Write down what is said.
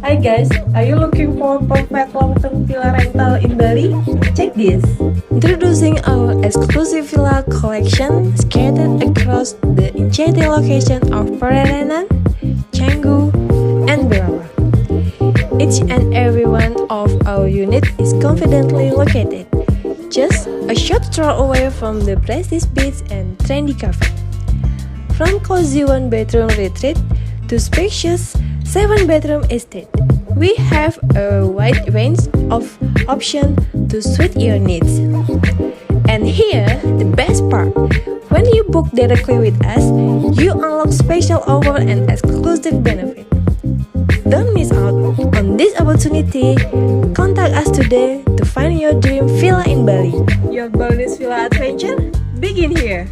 Hi guys, are you looking for perfect long-term villa rental in Bali? Check this! Introducing our exclusive villa collection scattered across the enchanting location of Pererenan, Canggu, and Berawa. Each and every one of our units is confidently located, just a short stroll away from the prestige beach and trendy cafe. From cozy one-bedroom retreat to spacious 7-bedroom estate, we have a wide range of options to suit your needs. And here, the best part, when you book directly with us, you unlock special offer and exclusive benefit. Don't miss out on this opportunity. Contact us today to find your dream villa in Bali. Your Balinese villa adventure begin here.